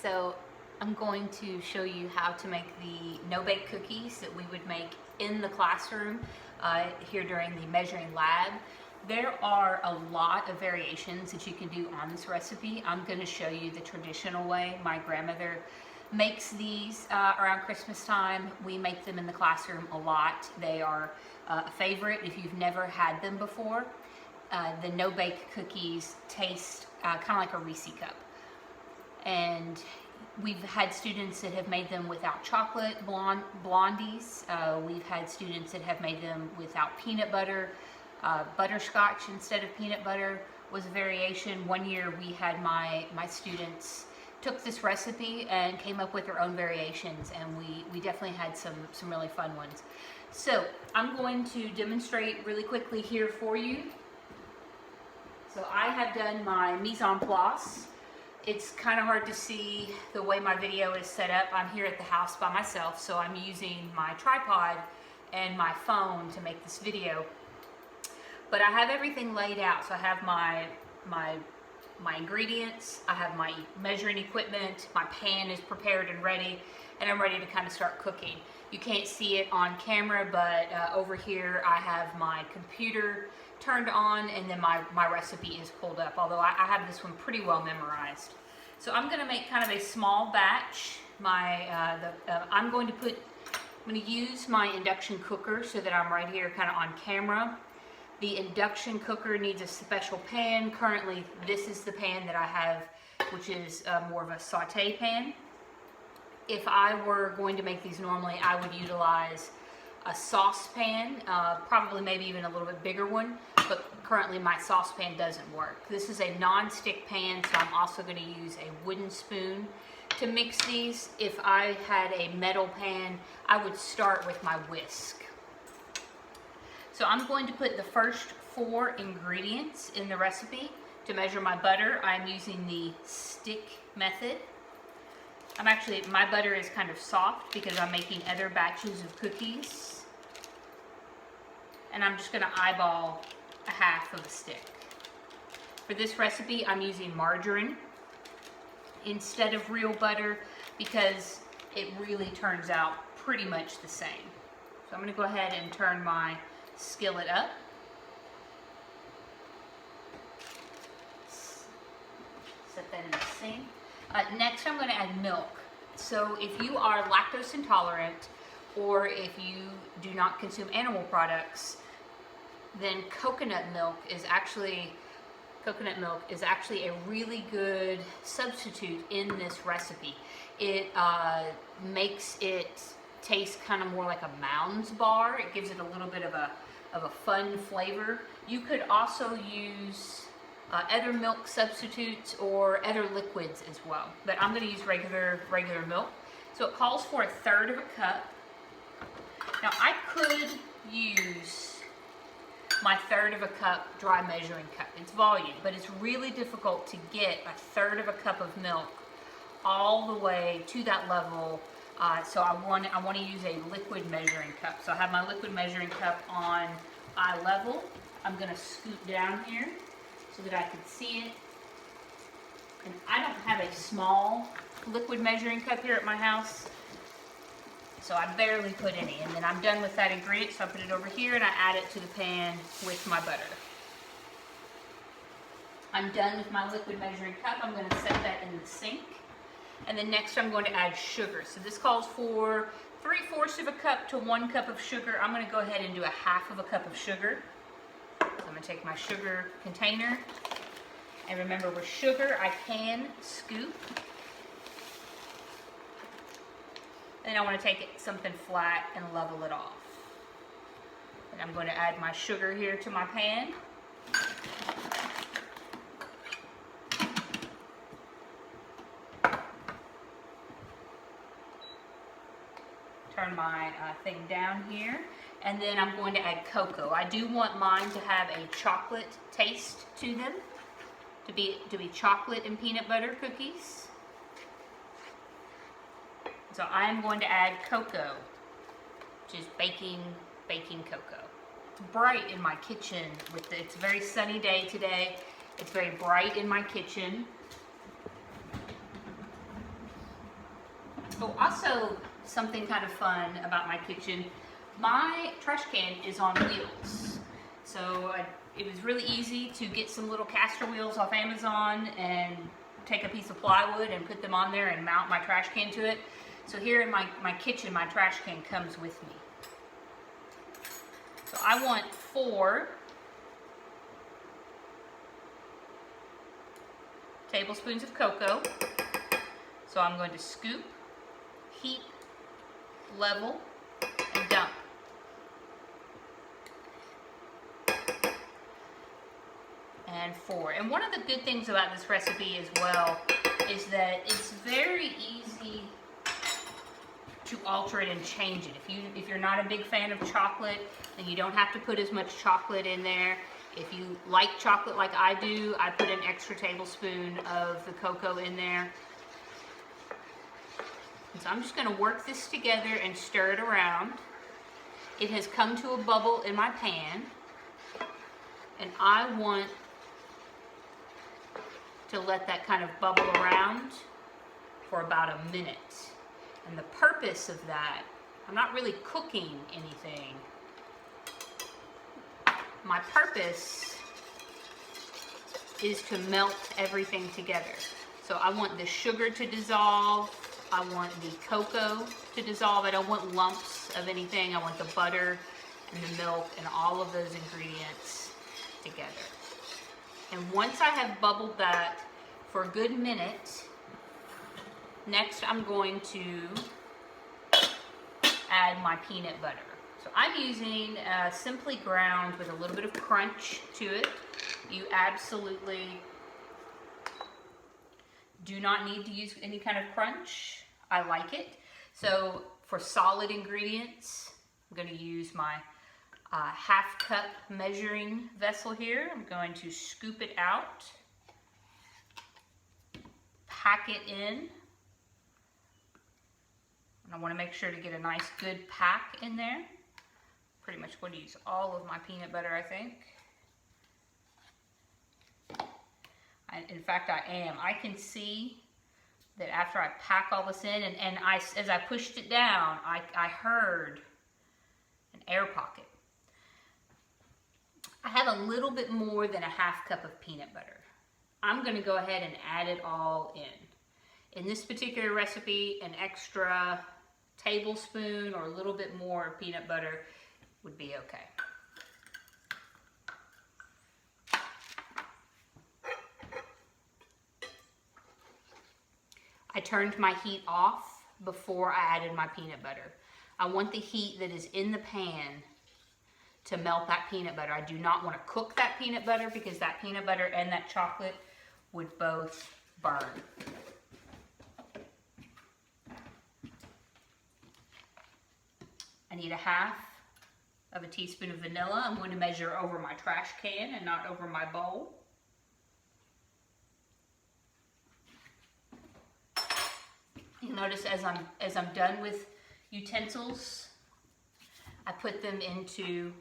So I'm going to show you how to make the no-bake cookies that we would make in the classroom here during the measuring lab. There are a lot of variations that you can do on this recipe. I'm going to show you the traditional way. My grandmother makes these around Christmas time. We make them in the classroom a lot. They are a favorite if you've never had them before. The no-bake cookies taste kind of like a Reese cup. And we've had students that have made them without chocolate blondies. We've had students that have made them without peanut butter. Butterscotch instead of peanut butter was a variation. One year we had my students took this recipe and came up with their own variations, and we definitely had some really fun ones. So I'm going to demonstrate really quickly here for you. So I have done my mise en place. It's kind of hard to see the way my video is set up. I'm here at the house by myself, so I'm using my tripod and my phone to make this video. But I have everything laid out. So I have my ingredients, I have my measuring equipment, my pan is prepared and ready, and I'm ready to kind of start cooking. You can't see it on camera, but over here I have my computer turned on, and then my recipe is pulled up, although I have this one pretty well memorized. So I'm going to make kind of a small batch. I'm going to use my induction cooker so that I'm right here kind of on camera. The induction cooker needs a special pan. Currently, this is the pan that I have, which is more of a saute pan. If I were going to make these normally, I would utilize a saucepan, probably maybe even a little bit bigger one, but currently my saucepan doesn't work. This is a non-stick pan, so I'm also going to use a wooden spoon to mix these. If I had a metal pan, I would start with my whisk. So I'm going to put the first 4 ingredients in the recipe. To measure my butter, I'm using the stick method. My butter is kind of soft because I'm making other batches of cookies. And I'm just going to eyeball a half of a stick. For this recipe, I'm using margarine instead of real butter because it really turns out pretty much the same. So I'm going to go ahead and turn my skillet up. Set that in the sink. Next, I'm going to add milk. So if you are lactose intolerant, or if you do not consume animal products, then coconut milk is actually a really good substitute in this recipe. It makes it taste kind of more like a Mounds bar. It gives it a little bit of a fun flavor. You could also use other milk substitutes or other liquids as well, but I'm going to use regular milk. So it calls for 1/3 of a cup. Now I could use my 1/3 of a cup dry measuring cup. It's volume, but it's really difficult to get 1/3 of a cup of milk all the way to that level. So I want to use a liquid measuring cup. So I have my liquid measuring cup on eye level. I'm going to scoot down here so that I can see it. And I don't have a small liquid measuring cup here at my house, so I barely put any. And then I'm done with that ingredient, so I put it over here and I add it to the pan with my butter. I'm done with my liquid measuring cup. I'm going to set that in the sink. And then next I'm going to add sugar. So this calls for 3/4 of a cup to 1 cup of sugar. I'm going to go ahead and do 1/2 of a cup of sugar. So I'm going to take my sugar container. And remember, with sugar, I can scoop. And then I want to take something flat and level it off. And I'm going to add my sugar here to my pan. Turn my thing down here, and then I'm going to add cocoa. I do want mine to have a chocolate taste to them, to be chocolate and peanut butter cookies. So I'm going to add cocoa, which is baking cocoa. It's bright in my kitchen. It's a very sunny day today. It's very bright in my kitchen. Oh, also something kind of fun about my kitchen, my trash can is on wheels. So it was really easy to get some little caster wheels off Amazon and take a piece of plywood and put them on there and mount my trash can to it. So here in my kitchen, my trash can comes with me. So I want 4 tablespoons of cocoa. So I'm going to scoop, heat, level, and dump. And 4. And one of the good things about this recipe as well is that it's very easy to alter it and change it. If you're not a big fan of chocolate, then you don't have to put as much chocolate in there. If you like chocolate like I do, I put an extra tablespoon of the cocoa in there. And so I'm just going to work this together and stir it around. It has come to a bubble in my pan, and I want to let that kind of bubble around for about a minute. And the purpose of that, I'm not really cooking anything. My purpose is to melt everything together. So I want the sugar to dissolve. I want the cocoa to dissolve. I don't want lumps of anything. I want the butter and the milk and all of those ingredients together. And once I have bubbled that for a good minute, next I'm going to add my peanut butter. So I'm using Simply Ground with a little bit of crunch to it. You absolutely do not need to use any kind of crunch. I like it. So for solid ingredients, I'm going to use my half cup measuring vessel here. I'm going to scoop it out, pack it in, and I want to make sure to get a nice good pack in there. Pretty much going to use all of my peanut butter, I think. In fact, I am. I can see that after I pack all this in, and as I pushed it down, I heard an air pocket. I have a little bit more than a half cup of peanut butter. I'm going to go ahead and add it all in. In this particular recipe, an extra tablespoon or a little bit more of peanut butter would be okay. I turned my heat off before I added my peanut butter. I want the heat that is in the pan to melt that peanut butter. I do not want to cook that peanut butter because that peanut butter and that chocolate would both burn. I need a half of a teaspoon of vanilla. I'm going to measure over my trash can and not over my bowl. You'll notice as I'm done with utensils, I put them into